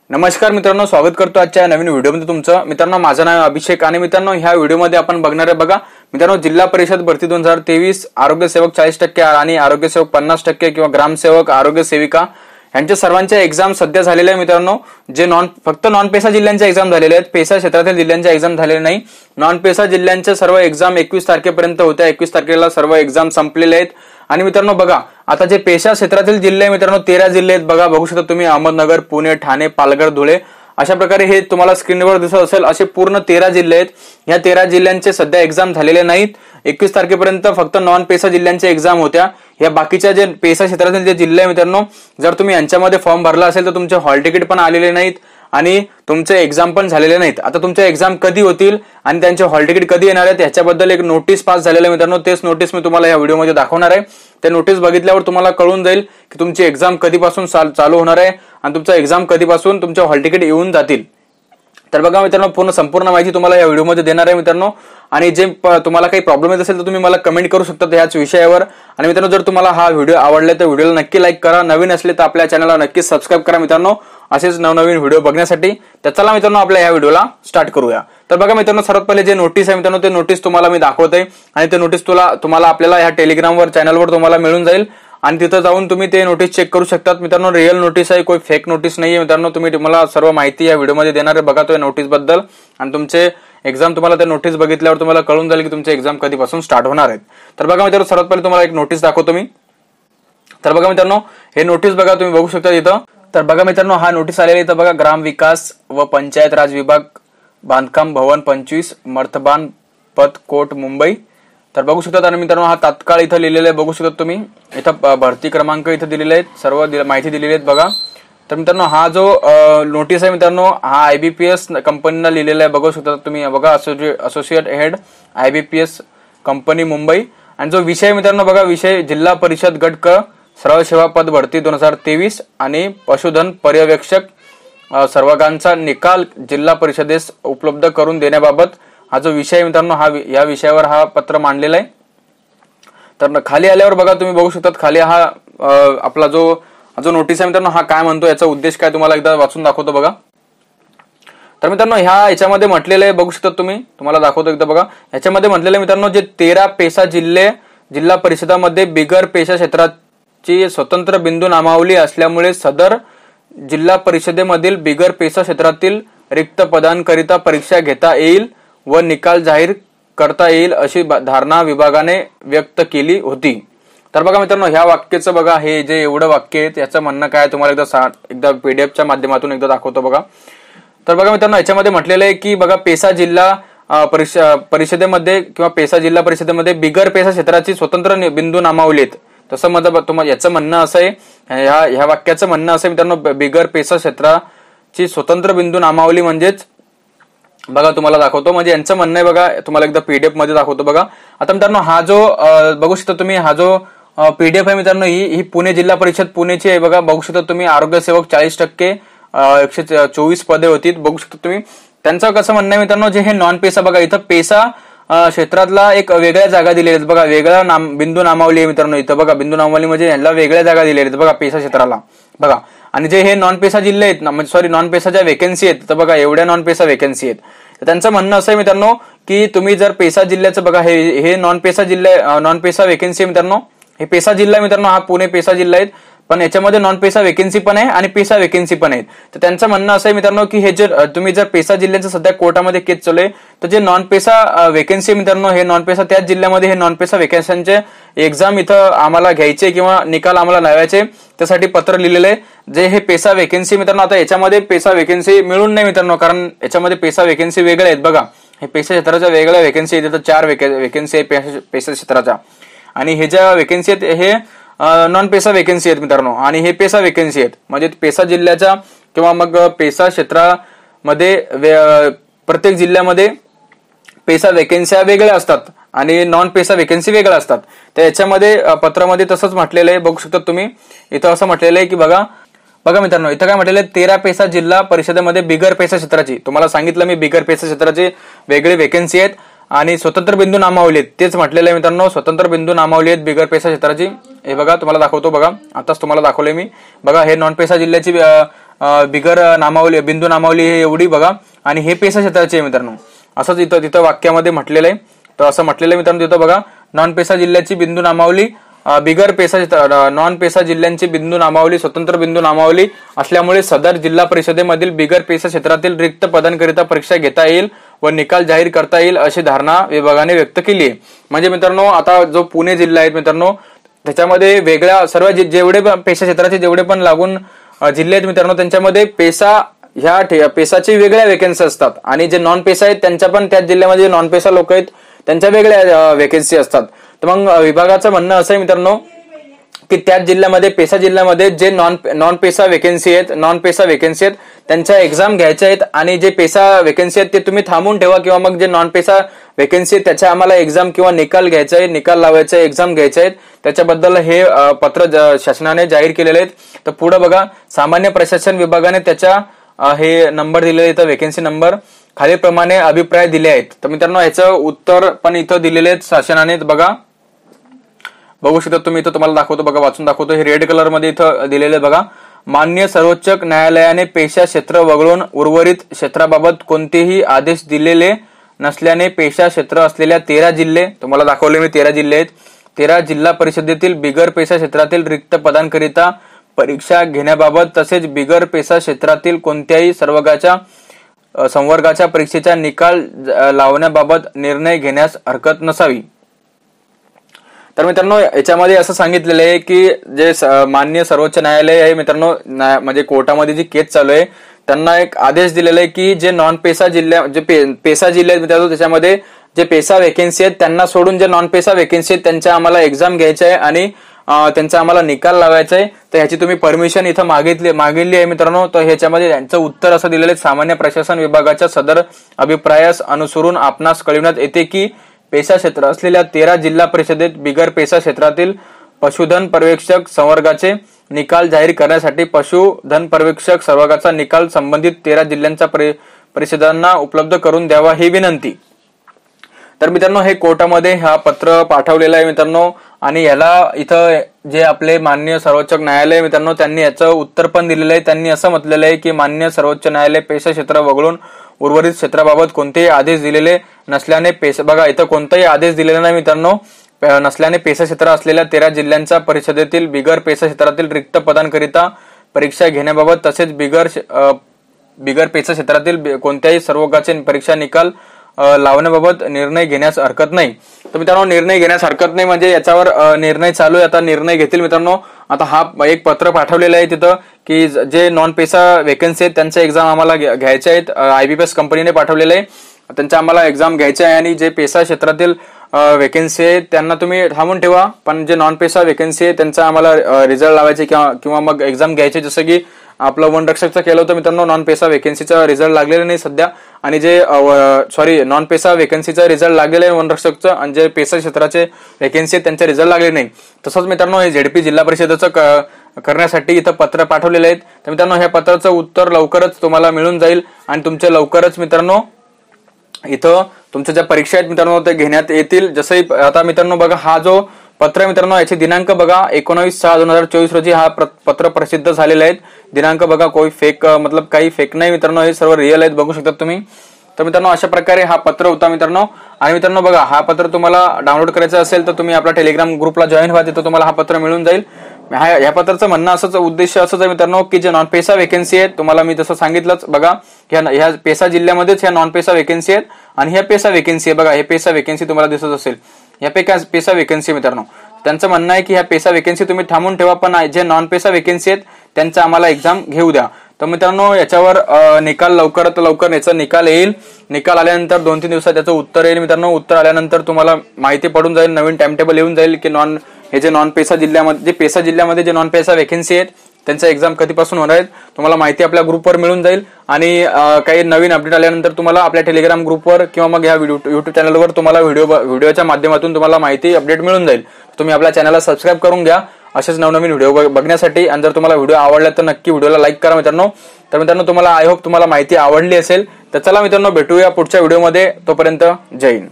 नमस्कार मित्रांनो, स्वागत करतो आजच्या नवीन व्हिडिओमध्ये तुमचं। मित्रांनो, माझं नाव अभिषेक आणि मित्रांनो ह्या व्हिडिओमध्ये आपण बघणार आहे बघा मित्रांनो जिल्हा परिषद भरती 2023 आरोग्य सेवक 40% आणि आरोग्य सेवक 50% किंवा ग्रामसेवक आरोग्य सेविका यांच्या सर्वांच्या एक्झाम सध्या झालेल्या आहे मित्रांनो। जे फक्त नॉन पेसा जिल्ह्यांच्या एक्झाम झालेल्या आहेत, पेसा क्षेत्रातील जिल्ह्यांच्या एक्झाम झालेल्या नाही। नॉन पेसा जिल्ह्यांच्या सर्व एक्झाम 21 तारखेपर्यंत होत्या। 21 तारखेला सर्व एक्झाम संपलेले आहेत। आणि मित्रांनो बघा, आता जे पेशा क्षेत्रातील जिल्हे मित्रांनो 13 जिल्हे आहेत बघा, बघू शकता तुम्ही अहमदनगर, पुणे, ठाणे, पालघर, धुळे अशा प्रकारे हे तुम्हाला स्क्रीनवर दिसत असेल असे पूर्ण 13 जिल्हे आहेत। या 13 जिल्ह्यांचे सध्या एक्झाम झालेले नाहीत। 21 तारखेपर्यंत फक्त नॉन पेसा जिल्ह्यांच्या एक्झाम होत्या। या बाकीच्या जे पेसा क्षेत्रातील जे जिल्हे आहे मित्रांनो, जर तुम्ही यांच्यामध्ये फॉर्म भरला असेल तर तुमचे हॉल तिकीट पण आलेले नाहीत आणि तुमचे एक्झाम पण झालेले नाहीत। आता तुमचे एक्झाम कधी होतील आणि त्यांचे हॉल तिकीट कधी येणार आहेत याच्याबद्दल एक नोटीस पास झालेलं आहे मित्रांनो। तेच नोटीस मी तुम्हाला या व्हिडिओमध्ये दाखवणार आहे। ते नोटीस बघितल्यावर तुम्हाला कळून जाईल की तुमची एक्झाम कधीपासून चालू होणार आहे आणि तुमचा एक्झाम कधीपासून तुमचे हॉल तिकीट येऊन जातील। तर बघा मित्रांनो, संपूर्ण माहिती तुम्हाला या व्हिडिओमध्ये देणार आहे मित्रांनो। आणि जे तुम्हाला काही प्रॉब्लेम येत असेल तर तुम्ही मला कमेंट करू शकता याच विषयावर। आणि मित्रांनो, जर तुम्हाला हा व्हिडिओ आवडला तर व्हिडिओला नक्की लाईक करा, नवीन असले तर आपल्या चॅनलला नक्की सबस्क्राईब करा मित्रांनो, असेच नवनवीन व्हिडिओ बघण्यासाठी। तर चला मित्रांनो, आपल्या या व्हिडिओला स्टार्ट करूया। तर बघा मित्रांनो, सर्वात पहिले जे नोटीस आहे मित्रांनो, ते नोटीस तुम्हाला मी दाखवतोय आणि ते नोटीस तुम्हाला आपल्याला या टेलिग्रामवर चॅनलवर तुम्हाला मिळून जाईल आणि तिथं जाऊन तुम्ही ते नोटीस चेक करू शकतात मित्रांनो। रिअल नोटीस आहे, कोई फेक नोटीस नाहीये मित्रांनो। तुम्हाला सर्व माहिती या व्हिडिओमध्ये देणार आहे बघा तो नोटीस बद्दल, आणि तुमचे एक्झाम तुम्हाला त्या नोटीस बघितल्यावर तुम्हाला कळून जाईल की तुमचे एक्झाम कधीपासून स्टार्ट होणार आहेत। तर बघा मित्रांनो, सर्वात पहिले तुम्हाला एक नोटीस दाखवतो मी। तर बघा मित्रांनो, हे नोटीस बघा तुम्ही बघू शकता इथं। तर बघा मित्रांनो, हा नोटीस आलेला इथं बघा, ग्राम विकास व पंचायत राज विभाग, बांधकाम भवन 25 मर्थबान पथ कोट मुंबई। तर बघू शकता आणि मित्रांनो, हा तात्काळ इथं लिहिलेला आहे, बघू शकता तुम्ही इथं भरती क्रमांक इथं दिलेले आहेत, सर्व माहिती दिलेली आहेत बघा। तर मित्रांनो, हा जो नोटीस आहे मित्रांनो, हा आयबीपीएस कंपनीला लिहिलेला आहे, बघू शकता तुम्ही बघा, associate head IBPS company Mumbai. आणि जो विषय मित्रांनो बघा, विषय जिल्हा परिषद गट क सर्व सेवा पद भरती 2023 आणि पशुधन पर्यवेक्षक सर्वांगांचा निकाल जिल्हा परिषदेस उपलब्ध करून देण्याबाबत हा जो विषय मित्रांनो, या विषयावर हा पत्र मांडलेला आहे। तर खाली आल्यावर बघा तुम्ही बघू शकता, खाली हा आपला जो नोटीस आहे मित्रांनो, हा काय म्हणतो, याचा उद्देश काय तुम्हाला एकदा वाचून दाखवतो बघा। तर मित्रांनो, याच्यामध्ये म्हटलेलं आहे, बघू शकता तुम्ही, तुम्हाला दाखवतो एकदा बघा। याच्यामध्ये म्हटलेलं आहे मित्रांनो, जे 13 पेसा जिल्हा परिषदामध्ये बिगर पेशा क्षेत्राची स्वतंत्र बिंदू नामावली असल्यामुळे सदर जिल्हा परिषदेमधील बिगर पेसा क्षेत्रातील रिक्त पदांकरिता परीक्षा घेता येईल व निकाल जाहीर करता येईल अशी धारणा विभागाने व्यक्त केली होती। तर बघा मित्रांनो, ह्या वाक्याचं बघा, हे जे एवढं वाक्य आहे याचं म्हणणं काय तुम्हाला एकदा पीडीएफच्या माध्यमातून एकदा दाखवतो बघा। तर बघा मित्रांनो, याच्यामध्ये म्हटलेलं आहे की बघा, पेसा जिल्हा परिषदेमध्ये किंवा पेसा जिल्हा परिषदेमध्ये बिगर पेसा क्षेत्राची स्वतंत्र बिंदू नामावली आहेत। तसं तुम्हाला याचं म्हणणं असं आहे, ह्या वाक्याचं म्हणणं असं आहे मित्रांनो, बिगर पेसा क्षेत्राची स्वतंत्र बिंदू नामावली म्हणजेच बघा, तुम्हाला दाखवतो, म्हणजे यांचं म्हणणं आहे बघा, तुम्हाला एकदा पीडीएफ मध्ये दाखवतो बघा। आता मित्रांनो, हा जो बघू शकता तुम्ही, हा जो पीडीएफ आहे मित्रांनो, ही पुणे जिल्हा परिषद पुणेची आहे बघा। बघू शकता तुम्ही, आरोग्य सेवक 40% 124 पदे होती, बघू शकता तुम्ही। त्यांचं कसं म्हणणं आहे मित्रांनो, जे हे नॉन पेसा बघा, इथं पेसा क्षेत्रातला एक वेगळ्या जागा दिलेल्या आहेत बघा, वेगळा बिंदू नामावली आहे मित्रांनो इथं बघा। बिंदू नामावली म्हणजे यांना वेगळ्या जागा दिलेल्या आहेत बघा पेसा क्षेत्राला बघा। आणि जे हे नॉन पेसा जिल्हे आहेत म्हणजे सॉरी नॉन पेसाच्या वेकेन्सी आहेत, तर बघा एवढ्या नॉन पेसा वेकेन्सी आहेत। तर त्यांचं म्हणणं असं आहे मित्रांनो की तुम्ही जर पेसा जिल्ह्याचं बघा, हे नॉन पेसा वेकेन्सी आहे मित्रांनो। हे पेसा जिल्हा मित्रांनो, हा पुणे पेसा जिल्हा आहे, पण याच्यामध्ये नॉन पेसा वेकेन्सी पण आहे आणि पेसा वेकेन्सी पण आहेत। तर त्यांचं म्हणणं असं आहे मित्रांनो की हे तुम्ही जर पेसा जिल्ह्याचं सध्या कोर्टामध्ये केस चालू आहे, तर जे नॉन पेसा वेकेन्सी मित्रांनो, हे नॉन पेसा त्याच जिल्ह्यामध्ये हे नॉन पेसा वेकेन्सीचे एक्झाम इथं आम्हाला घ्यायचे किंवा निकाल आम्हाला लावायचे, त्यासाठी पत्र लिहिलेलं आहे। जे हे पेसा वेकेन्सी मित्रांनो, आता याच्यामध्ये पेसा वेकेन्सी मिळून नाही मित्रांनो, कारण याच्यामध्ये पेसा वेकेन्सी वेगळ्या आहेत बघा। हे पेसा क्षेत्राच्या वेगळ्या वेकेन्सी आहेत, 4 वेकेन्सी आहे पेसा क्षेत्राच्या, आणि हे ज्या वेकेन्सी आहेत हे नॉन पेसा वेकेन्सी आहेत मित्रांनो, आणि हे पेसा वेकेन्सी आहेत। म्हणजे पेसा जिल्ह्याच्या किंवा मग पेसा क्षेत्रामध्ये प्रत्येक जिल्ह्यामध्ये पेसा वेकेन्सी वेगळ्या असतात आणि नॉन पेसा वेकेन्सी वेगळ्या असतात। तर याच्यामध्ये पत्रामध्ये तसंच म्हटलेलं आहे, बघू शकता तुम्ही इथं असं म्हटलेलं आहे की बघा मित्रांनो, इथं काय म्हटलेलं आहे, 13 पेसा जिल्हा परिषदेमध्ये बिगर पेसा क्षेत्राची, तुम्हाला सांगितलं मी बिगर पेसा क्षेत्राची वेगळी वेकेन्सी आहेत आणि स्वतंत्र बिंदू नामावली आहेत, तेच म्हटलेलं आहे मित्रांनो, स्वतंत्र बिंदू नामावली आहेत बिगर पेसा क्षेत्राची। हे बघा तुम्हाला दाखवतो बघा, आताच तुम्हाला दाखवले मी बघा, हे नॉन पेसा जिल्ह्याची बिगर नामावली बिंदू नामावली हे एवढी बघा, आणि हे पेसा क्षेत्राचे आहे मित्रांनो. असंच तिथं वाक्यामध्ये म्हटलेलं आहे. तर असं म्हटलेलं आहे मित्रांनो तिथं बघा, नॉन पेसा जिल्ह्याची बिंदू नामावली बिगर पेसा नॉन पेसा जिल्ह्यांची बिंदू नामावली स्वतंत्र बिंदू नामावली असल्यामुळे सदर जिल्हा परिषदेमधील बिगर पेसा क्षेत्रातील रिक्त पदांकरिता परीक्षा घेता येईल व निकाल जाहीर करता येईल अशी धारणा विभागाने व्यक्त केली आहे. म्हणजे मित्रांनो आता जो पुणे जिल्हा आहे मित्रांनो, त्याच्यामध्ये वेगळ्या सर्व जेवढे पेसा क्षेत्राचे जेवढे पण लागून जिल्हे आहेत मित्रांनो, त्यांच्यामध्ये पेसा ह्या पेसाची वेगळ्या वेकेन्सी असतात, आणि जे नॉन पेसा आहेत त्यांच्या पण त्याच जिल्ह्यामध्ये नॉन पेसा लोक आहेत त्यांच्या वेगळ्या वेकेन्सी असतात. तर मग विभागाचं म्हणणं असं आहे मित्रांनो की त्याच जिल्ह्यामध्ये पेसा जिल्ह्यामध्ये जे नॉन पेसा वेकेन्सी आहेत त्यांच्या एक्झाम घ्यायच्या आहेत, आणि जे पेसा वेकेन्सी आहेत ते तुम्ही थांबून ठेवा, किंवा मग जे नॉन पेसा वेकेन्सी आहेत त्याच्या आम्हाला एक्झाम किंवा निकाल घ्यायचा आहे, निकाल लावायचा आहे, एक्झाम घ्यायचे आहेत, त्याच्याबद्दल हे पत्र शासनाने जाहीर केलेले आहेत. तर पुढे बघा, सामान्य प्रशासन विभागाने त्याच्या हे नंबर दिलेले इथं वेकेन्सी नंबर खालीलप्रमाणे अभिप्राय दिले आहेत. तर मित्रांनो याचं उत्तर पण इथं दिलेले आहेत शासनाने. बघा बघू शकता तुम्ही, इथं तुम्हाला दाखवतो बघा, वाचून दाखवतो. हे रेड कलर मध्ये इथं दिलेले बघा. मान्य सर्वोच्च न्यायालयाने पेशा क्षेत्र वगळून उर्वरित क्षेत्राबाबत कोणतेही आदेश दिलेले नसल्याने पेशा क्षेत्र असलेल्या 13 जिल्हे, तुम्हाला दाखवले मी 13 जिल्हे आहेत, 13 जिल्हा परिषदेतील बिगर पेशा क्षेत्रातील रिक्त पदांकरिता परीक्षा घेण्याबाबत तसेच बिगर पेशा क्षेत्रातील कोणत्याही संवर्गाच्या परीक्षेचा निकाल लावण्याबाबत निर्णय घेण्यास हरकत नसावी. तर मित्रांनो याच्यामध्ये असं सांगितलेलं आहे की जे मान्य सर्वोच्च न्यायालय आहे मित्रांनो, म्हणजे कोर्टामध्ये जी केस चालू आहे त्यांना एक आदेश दिलेला आहे की जे नॉन पेसा जिल्ह्या पेसा जिल्हे आहेत मित्रांनो, त्याच्यामध्ये जे पेसा वेकेन्सी आहेत त्यांना सोडून जे नॉन पेसा वेकेन्सी आहेत त्यांच्या आम्हाला एक्झाम घ्यायची आहे आणि त्यांचा आम्हाला निकाल लावायचा आहे. तर ह्याची तुम्ही परमिशन इथं मागितली आहे मित्रांनो. तर ह्याच्यामध्ये त्यांचं उत्तर असं दिलेलं आहे, सामान्य प्रशासन विभागाच्या सदर अभिप्रायास अनुसरून आपणास कळविण्यात येते की पेसा क्षेत्र असलेल्या 13 जिल्हा परिषदेत बिगर पेसा क्षेत्रातील पशुधन पर्यवेक्षक संवर्गाचे निकाल जाहीर करण्यासाठी पशुधन पर्यवेक्षक संवर्गाचा निकाल संबंधित 13 जिल्ह्यांच्या परिषदांना उपलब्ध करून द्यावा ही विनंती. तर मित्रांनो हे कोर्टामध्ये हा पत्र पाठवलेलं आहे मित्रांनो, आणि याला इथं जे आपले मान्य सर्वोच्च न्यायालय मित्रांनो त्यांनी याचं उत्तर पण दिलेलं आहे. त्यांनी असं म्हटलेलं आहे की मान्य सर्वोच्च न्यायालय पेशा क्षेत्र वगळून उर्वरित क्षेत्राबाबत कोणतेही आदेश दिलेले नसल्याने बघा इथं कोणताही आदेश दिलेला नाही मित्रांनो, नसल्याने पेशा क्षेत्र असलेल्या 13 जिल्ह्यांच्या परिषदेतील बिगर पेशा क्षेत्रातील रिक्त पदांकरिता परीक्षा घेण्याबाबत तसेच बिगर पेशा क्षेत्रातील कोणत्याही सर्वोगाचे परीक्षा निकाल लावण्याबाबत निर्णय घेण्यास हरकत नाही. तर मित्रांनो निर्णय घेण्यास हरकत नाही म्हणजे याच्यावर निर्णय चालू आहे, आता निर्णय घेतील मित्रांनो. आता हा एक पत्र पाठवलेलं आहे तिथं की जे नॉन पेसा वेकेन्सी आहेत त्यांचे एक्झाम आम्हाला घ्यायचे आहेत, IBPS कंपनीने पाठवलेलं आहे, त्यांच्या आम्हाला एक्झाम घ्यायचे आहे, आणि जे पेसा क्षेत्रातील वेकेन्सी आहे त्यांना तुम्ही थांबून ठेवा, पण जे नॉन पेसा वेकेन्सी आहे त्यांचा आम्हाला रिझल्ट लावायचे किंवा मग एक्झाम घ्यायचे. जसं की आपलं वनरक्षकचं केलं होतं मित्रांनो, नॉन पेसा वेकेन्सीचा रिझल्ट लागलेला नाही सध्या, आणि जे नॉन पेसा वेकेन्सीचा रिझल्ट लागलेला आहे वनरक्षकचं, आणि जे पेसा क्षेत्राचे वेकेन्सी त्यांचे रिझल्ट लागले नाही. तसंच मित्रांनो हे ZP जिल्हा परिषदेचं करण्यासाठी इथं पत्र पाठवलेले आहेत. तर मित्रांनो ह्या पत्राचं उत्तर लवकरच तुम्हाला मिळून जाईल, आणि तुमचे लवकरच मित्रांनो इथं तुमच्या ज्या परीक्षा आहेत मित्रांनो ते घेण्यात येतील. जसंही आता मित्रांनो बघा हा जो पत्र मित्रांनो याचे दिनांक बघा 19/6/2024 रोजी हा पत्र प्रसिद्ध झालेले आहेत. दिनांक बघा कोई फेक मतलब काही फेक नाही मित्रांनो, हे सर्व रिअल आहेत, बघू शकता तुम्ही. तर मित्रांनो अशा प्रकारे हा पत्र होता मित्रांनो. आणि मित्रांनो बघा हा पत्र तुम्हाला डाउनलोड करायचं असेल तर तुम्ही आपल्या टेलिग्राम ग्रुपला जॉईन व्हा, तिथं तुम्हाला हा पत्र मिळून जाईल. ह्या पत्राचं म्हणणं असंच उद्देश असंच आहे मित्रांनो की जे नॉन पेसा वेकेन्सी आहेत तुम्हाला मी जसं सांगितलंच बघा, ह्या पेसा जिल्ह्यामध्येच ह्या नॉन पेसा वेकेन्सी आहेत आणि ह्या पेसा वेकेन्सी आहे बघा, हे पेसा वेकेन्सी तुम्हाला दिसत असेल, ह्या पेसा वेकेन्सी मित्रांनो. त्यांचं म्हणणं आहे की ह्या पेसा वेकेन्सी तुम्ही थांबून ठेवा, पण जे नॉन पेसा वेकेन्सी आहेत त्यांचा आम्हाला एक्झाम घेऊ द्या. तर मित्रांनो याच्यावर निकाल लवकरात लवकर याचा निकाल येईल. निकाल आल्यानंतर 2-3 दिवसात याचं उत्तर येईल मित्रांनो. उत्तर आल्यानंतर तुम्हाला माहिती पडून जाईल, नवीन टाइम टेबल येऊन जाईल की हे जे नॉन पेसा जिल्ह्यामध्ये पेसा जिल्ह्यामध्ये जे नॉन पेसा वेकेन्सी आहेत त्यांचा एक्झाम कधीपासून होणार आहेत तुम्हाला माहिती आपल्या ग्रुपवर मिळून जाईल. आणि काही नवीन अपडेट आल्यानंतर तुम्हाला आपल्या टेलिग्राम ग्रुपवर किंवा मग ह्या युट्यूब चॅनलवर तुम्हाला व्हिडिओच्या माध्यमातून तुम्हाला माहिती अपडेट मिळून जाईल. तुम्ही आपल्या चॅनलला सबस्क्राईब करून घ्या असेच नवनवीन व्हिडिओ बघण्यासाठी. आणि जर तुम्हाला व्हिडिओ आवडला तर नक्की व्हिडिओला लाईक करा मित्रांनो. तर मित्रांनो तुम्हाला आय होप तुम्हाला माहिती आवडली असेल. तर चला मित्रांनो भेटूया पुढच्या व्हिडिओमध्ये, तोपर्यंत जय हिंद.